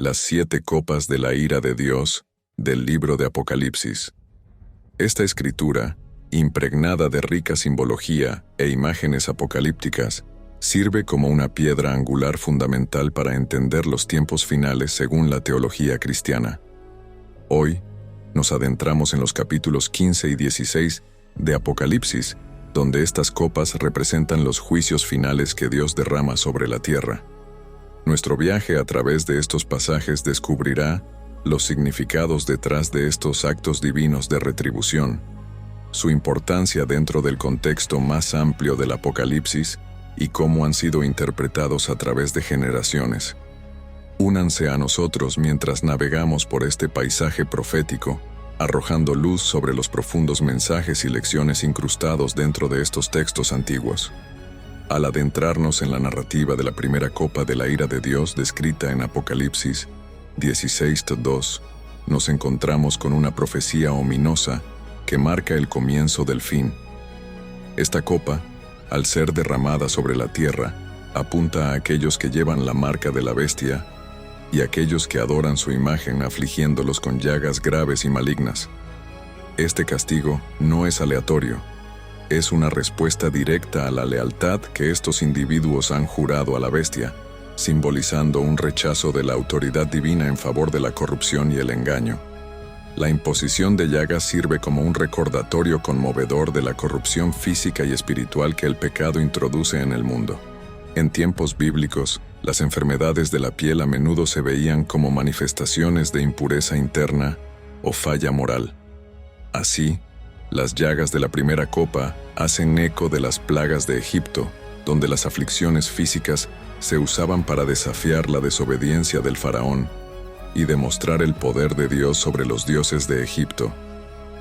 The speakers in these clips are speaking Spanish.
Las 7 copas de la ira de Dios, del libro de Apocalipsis. Esta escritura, impregnada de rica simbología e imágenes apocalípticas, sirve como una piedra angular fundamental para entender los tiempos finales según la teología cristiana. Hoy, nos adentramos en los capítulos 15 y 16 de Apocalipsis, donde estas copas representan los juicios finales que Dios derrama sobre la tierra. Nuestro viaje a través de estos pasajes descubrirá los significados detrás de estos actos divinos de retribución, su importancia dentro del contexto más amplio del Apocalipsis y cómo han sido interpretados a través de generaciones. Únanse a nosotros mientras navegamos por este paisaje profético, arrojando luz sobre los profundos mensajes y lecciones incrustados dentro de estos textos antiguos. Al adentrarnos en la narrativa de la primera copa de la ira de Dios descrita en Apocalipsis 16:2, nos encontramos con una profecía ominosa que marca el comienzo del fin. Esta copa, al ser derramada sobre la tierra, apunta a aquellos que llevan la marca de la bestia y aquellos que adoran su imagen afligiéndolos con llagas graves y malignas. Este castigo no es aleatorio. Es una respuesta directa a la lealtad que estos individuos han jurado a la bestia, simbolizando un rechazo de la autoridad divina en favor de la corrupción y el engaño. La imposición de llagas sirve como un recordatorio conmovedor de la corrupción física y espiritual que el pecado introduce en el mundo. En tiempos bíblicos, las enfermedades de la piel a menudo se veían como manifestaciones de impureza interna o falla moral. Así, las llagas de la primera copa hacen eco de las plagas de Egipto, donde las aflicciones físicas se usaban para desafiar la desobediencia del faraón y demostrar el poder de Dios sobre los dioses de Egipto.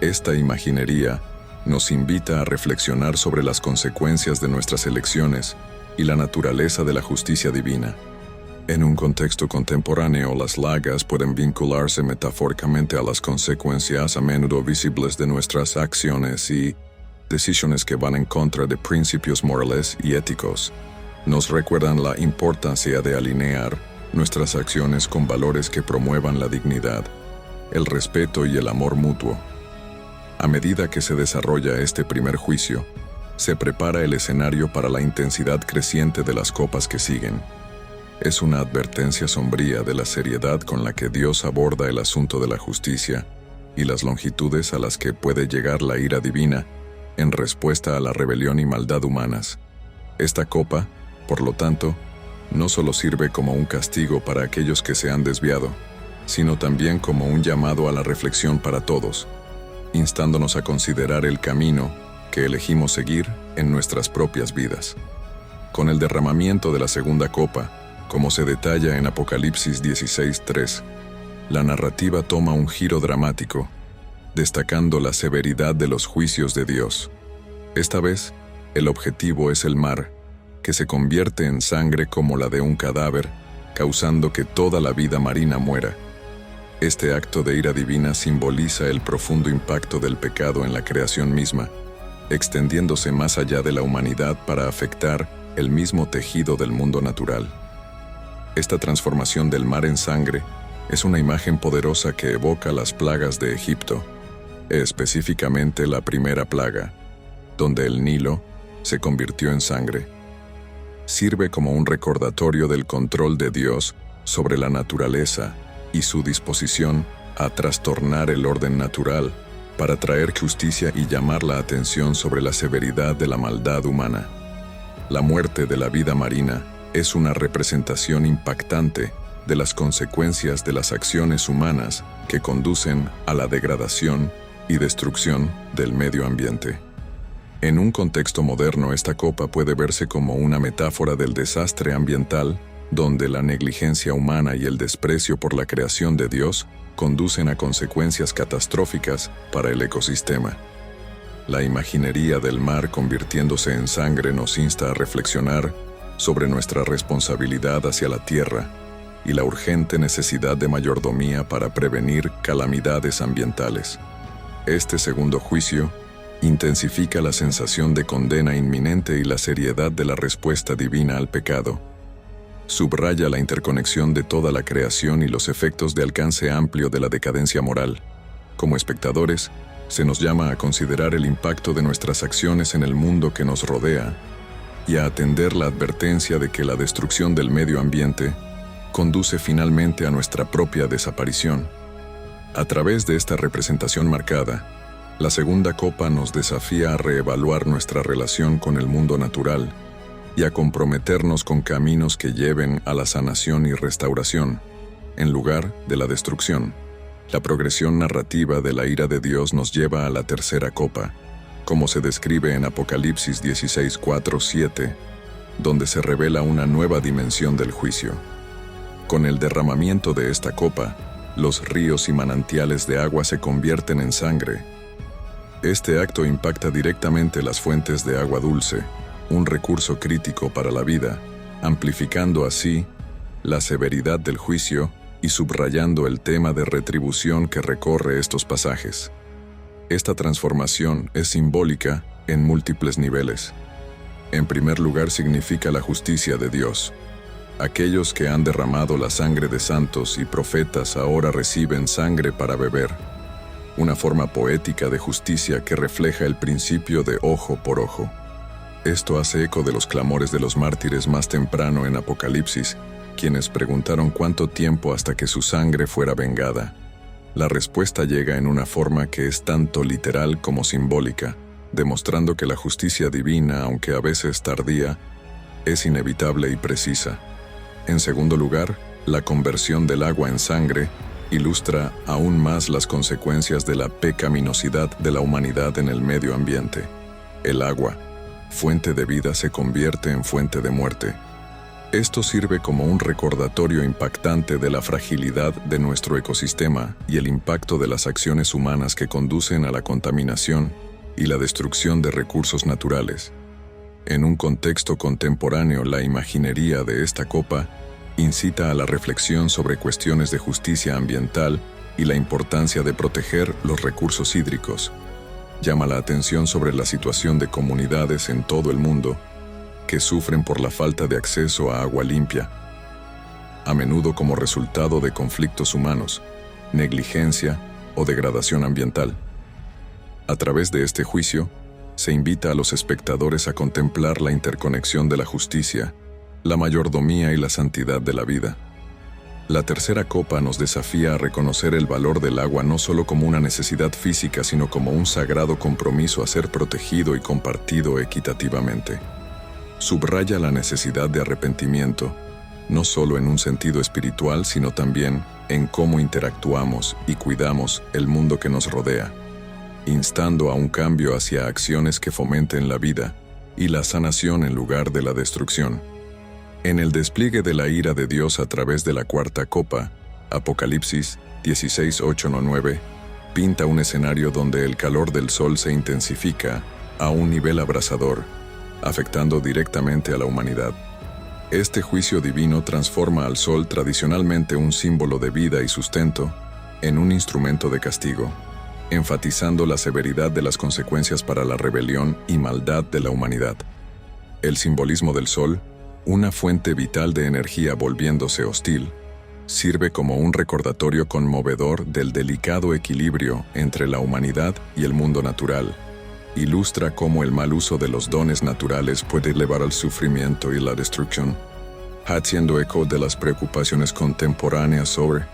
Esta imaginería nos invita a reflexionar sobre las consecuencias de nuestras elecciones y la naturaleza de la justicia divina. En un contexto contemporáneo, las llagas pueden vincularse metafóricamente a las consecuencias a menudo visibles de nuestras acciones y decisiones que van en contra de principios morales y éticos. Nos recuerdan la importancia de alinear nuestras acciones con valores que promuevan la dignidad, el respeto y el amor mutuo. A medida que se desarrolla este primer juicio, se prepara el escenario para la intensidad creciente de las copas que siguen. Es una advertencia sombría de la seriedad con la que Dios aborda el asunto de la justicia y las longitudes a las que puede llegar la ira divina en respuesta a la rebelión y maldad humanas. Esta copa, por lo tanto, no solo sirve como un castigo para aquellos que se han desviado, sino también como un llamado a la reflexión para todos, instándonos a considerar el camino que elegimos seguir en nuestras propias vidas. Con el derramamiento de la segunda copa, como se detalla en Apocalipsis 16:3, la narrativa toma un giro dramático, destacando la severidad de los juicios de Dios. Esta vez, el objetivo es el mar, que se convierte en sangre como la de un cadáver, causando que toda la vida marina muera. Este acto de ira divina simboliza el profundo impacto del pecado en la creación misma, extendiéndose más allá de la humanidad para afectar el mismo tejido del mundo natural. Esta transformación del mar en sangre es una imagen poderosa que evoca las plagas de Egipto, específicamente la primera plaga, donde el Nilo se convirtió en sangre. Sirve como un recordatorio del control de Dios sobre la naturaleza y su disposición a trastornar el orden natural para traer justicia y llamar la atención sobre la severidad de la maldad humana. La muerte de la vida marina es una representación impactante de las consecuencias de las acciones humanas que conducen a la degradación y destrucción del medio ambiente. En un contexto moderno, esta copa puede verse como una metáfora del desastre ambiental, donde la negligencia humana y el desprecio por la creación de Dios conducen a consecuencias catastróficas para el ecosistema. La imaginería del mar convirtiéndose en sangre nos insta a reflexionar sobre nuestra responsabilidad hacia la tierra y la urgente necesidad de mayordomía para prevenir calamidades ambientales. Este segundo juicio intensifica la sensación de condena inminente y la seriedad de la respuesta divina al pecado. subraya la interconexión de toda la creación y los efectos de alcance amplio de la decadencia moral. Como espectadores, se nos llama a considerar el impacto de nuestras acciones en el mundo que nos rodea y a atender la advertencia de que la destrucción del medio ambiente conduce finalmente a nuestra propia desaparición. A través de esta representación marcada, la segunda copa nos desafía a reevaluar nuestra relación con el mundo natural y a comprometernos con caminos que lleven a la sanación y restauración, en lugar de la destrucción. La progresión narrativa de la ira de Dios nos lleva a la tercera copa, como se describe en Apocalipsis 16:4-7, donde se revela una nueva dimensión del juicio. Con el derramamiento de esta copa, los ríos y manantiales de agua se convierten en sangre. Este acto impacta directamente las fuentes de agua dulce, un recurso crítico para la vida, amplificando así la severidad del juicio y subrayando el tema de retribución que recorre estos pasajes. Esta transformación es simbólica en múltiples niveles. En primer lugar, significa la justicia de Dios. Aquellos que han derramado la sangre de santos y profetas ahora reciben sangre para beber, una forma poética de justicia que refleja el principio de ojo por ojo. Esto hace eco de los clamores de los mártires más temprano en Apocalipsis, quienes preguntaron cuánto tiempo hasta que su sangre fuera vengada. La respuesta llega en una forma que es tanto literal como simbólica, demostrando que la justicia divina, aunque a veces tardía, es inevitable y precisa. En segundo lugar, la conversión del agua en sangre ilustra aún más las consecuencias de la pecaminosidad de la humanidad en el medio ambiente. El agua, fuente de vida, se convierte en fuente de muerte. Esto sirve como un recordatorio impactante de la fragilidad de nuestro ecosistema y el impacto de las acciones humanas que conducen a la contaminación y la destrucción de recursos naturales. En un contexto contemporáneo, la imaginería de esta copa incita a la reflexión sobre cuestiones de justicia ambiental y la importancia de proteger los recursos hídricos. Llama la atención sobre la situación de comunidades en todo el mundo que sufren por la falta de acceso a agua limpia, a menudo como resultado de conflictos humanos, negligencia o degradación ambiental. A través de este juicio, se invita a los espectadores a contemplar la interconexión de la justicia, la mayordomía y la santidad de la vida. La tercera copa nos desafía a reconocer el valor del agua no solo como una necesidad física, sino como un sagrado compromiso a ser protegido y compartido equitativamente. Subraya la necesidad de arrepentimiento, no solo en un sentido espiritual, sino también en cómo interactuamos y cuidamos el mundo que nos rodea, instando a un cambio hacia acciones que fomenten la vida y la sanación en lugar de la destrucción. En el despliegue de la ira de Dios a través de la cuarta copa, Apocalipsis 16:8-9, pinta un escenario donde el calor del sol se intensifica a un nivel abrasador, afectando directamente a la humanidad. Este juicio divino transforma al sol, tradicionalmente un símbolo de vida y sustento, en un instrumento de castigo, enfatizando la severidad de las consecuencias para la rebelión y maldad de la humanidad. El simbolismo del sol, una fuente vital de energía volviéndose hostil, sirve como un recordatorio conmovedor del delicado equilibrio entre la humanidad y el mundo natural. Ilustra cómo el mal uso de los dones naturales puede llevar al sufrimiento y la destrucción, haciendo eco de las preocupaciones contemporáneas sobre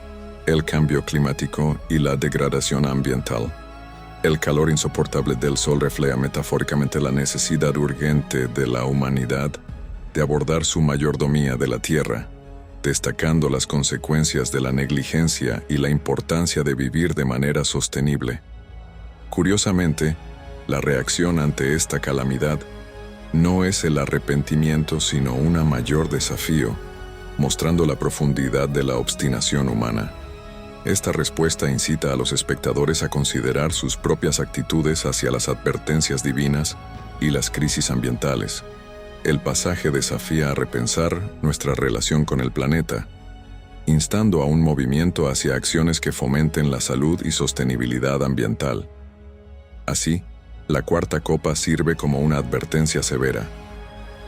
el cambio climático y la degradación ambiental. El calor insoportable del sol refleja metafóricamente la necesidad urgente de la humanidad de abordar su mayordomía de la tierra, destacando las consecuencias de la negligencia y la importancia de vivir de manera sostenible. Curiosamente, la reacción ante esta calamidad no es el arrepentimiento, sino un mayor desafío, mostrando la profundidad de la obstinación humana. Esta respuesta incita a los espectadores a considerar sus propias actitudes hacia las advertencias divinas y las crisis ambientales. El pasaje desafía a repensar nuestra relación con el planeta, instando a un movimiento hacia acciones que fomenten la salud y sostenibilidad ambiental. Así, la cuarta copa sirve como una advertencia severa.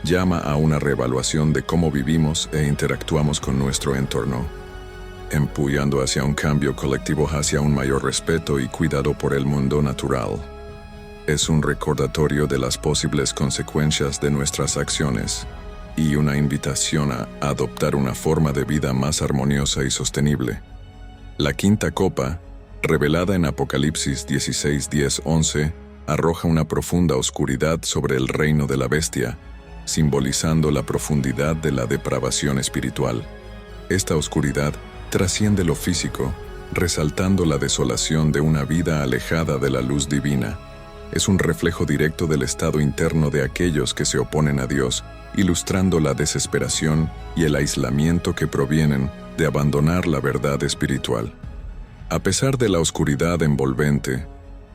llama a una reevaluación de cómo vivimos e interactuamos con nuestro entorno, empujando hacia un cambio colectivo hacia un mayor respeto y cuidado por el mundo natural. Es un recordatorio de las posibles consecuencias de nuestras acciones y una invitación a adoptar una forma de vida más armoniosa y sostenible. La quinta copa, revelada en Apocalipsis 16:10-11, arroja una profunda oscuridad sobre el reino de la bestia, simbolizando la profundidad de la depravación espiritual. Esta oscuridad trasciende lo físico, resaltando la desolación de una vida alejada de la luz divina. Es un reflejo directo del estado interno de aquellos que se oponen a Dios, ilustrando la desesperación y el aislamiento que provienen de abandonar la verdad espiritual. A pesar de la oscuridad envolvente,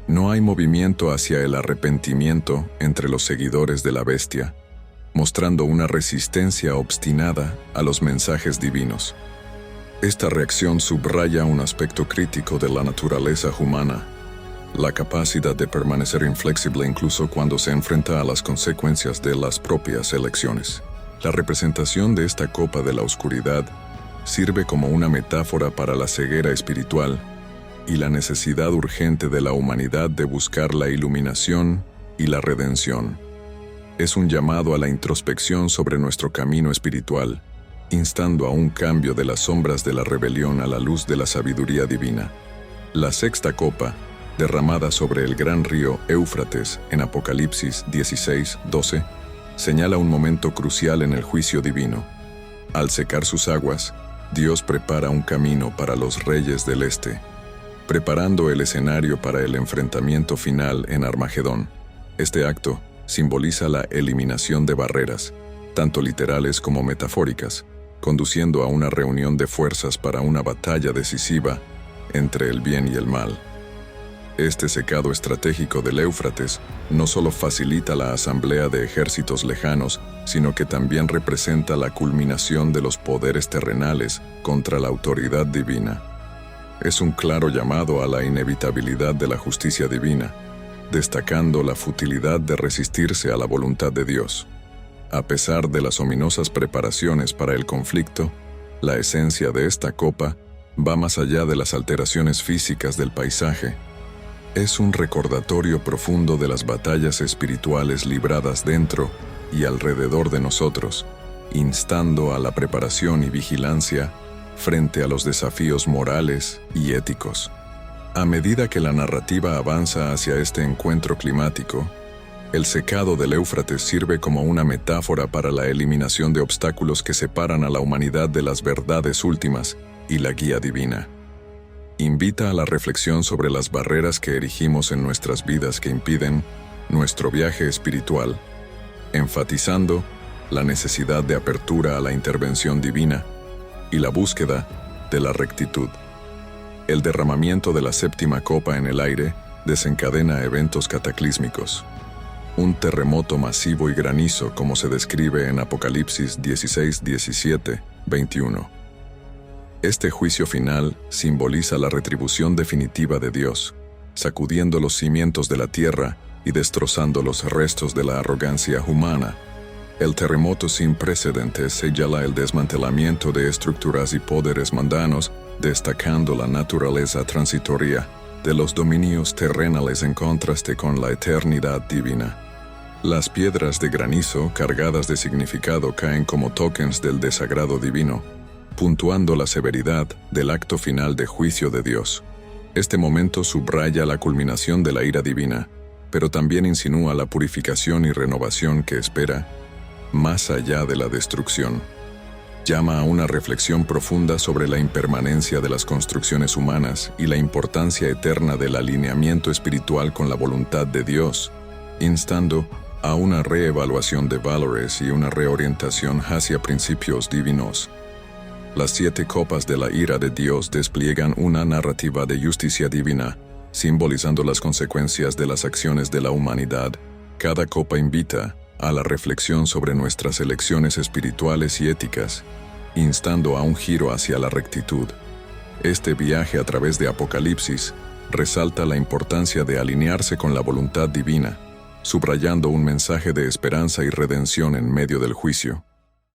no hay movimiento hacia el arrepentimiento entre los seguidores de la bestia, mostrando una resistencia obstinada a los mensajes divinos. Esta reacción subraya un aspecto crítico de la naturaleza humana, la capacidad de permanecer inflexible incluso cuando se enfrenta a las consecuencias de las propias elecciones. La representación de esta copa de la oscuridad sirve como una metáfora para la ceguera espiritual y la necesidad urgente de la humanidad de buscar la iluminación y la redención. Es un llamado a la introspección sobre nuestro camino espiritual, instando a un cambio de las sombras de la rebelión a la luz de la sabiduría divina. La sexta copa, derramada sobre el gran río Éufrates en Apocalipsis 16:12, señala un momento crucial en el juicio divino. Al secar sus aguas, Dios prepara un camino para los reyes del este, preparando el escenario para el enfrentamiento final en Armagedón. Este acto simboliza la eliminación de barreras, tanto literales como metafóricas, conduciendo a una reunión de fuerzas para una batalla decisiva entre el bien y el mal. Este secado estratégico del Éufrates no solo facilita la asamblea de ejércitos lejanos, sino que también representa la culminación de los poderes terrenales contra la autoridad divina. Es un claro llamado a la inevitabilidad de la justicia divina, destacando la futilidad de resistirse a la voluntad de Dios. A pesar de las ominosas preparaciones para el conflicto, la esencia de esta copa va más allá de las alteraciones físicas del paisaje. Es un recordatorio profundo de las batallas espirituales libradas dentro y alrededor de nosotros, instando a la preparación y vigilancia frente a los desafíos morales y éticos. A medida que la narrativa avanza hacia este encuentro climático, el secado del Éufrates sirve como una metáfora para la eliminación de obstáculos que separan a la humanidad de las verdades últimas y la guía divina. Invita a la reflexión sobre las barreras que erigimos en nuestras vidas que impiden nuestro viaje espiritual, enfatizando la necesidad de apertura a la intervención divina y la búsqueda de la rectitud. El derramamiento de la séptima copa en el aire desencadena eventos cataclísmicos. Un terremoto masivo y granizo como se describe en Apocalipsis 16:17-21. Este juicio final simboliza la retribución definitiva de Dios, sacudiendo los cimientos de la tierra y destrozando los restos de la arrogancia humana. El terremoto sin precedentes señala el desmantelamiento de estructuras y poderes mundanos, destacando la naturaleza transitoria de los dominios terrenales en contraste con la eternidad divina. Las piedras de granizo cargadas de significado caen como tokens del desagrado divino, puntuando la severidad del acto final de juicio de Dios. Este momento subraya la culminación de la ira divina, pero también insinúa la purificación y renovación que espera más allá de la destrucción. Llama a una reflexión profunda sobre la impermanencia de las construcciones humanas y la importancia eterna del alineamiento espiritual con la voluntad de Dios, instando a una reevaluación de valores y una reorientación hacia principios divinos. Las 7 copas de la ira de Dios despliegan una narrativa de justicia divina, simbolizando las consecuencias de las acciones de la humanidad. Cada copa invita a la reflexión sobre nuestras elecciones espirituales y éticas, instando a un giro hacia la rectitud. Este viaje a través de Apocalipsis resalta la importancia de alinearse con la voluntad divina, subrayando un mensaje de esperanza y redención en medio del juicio.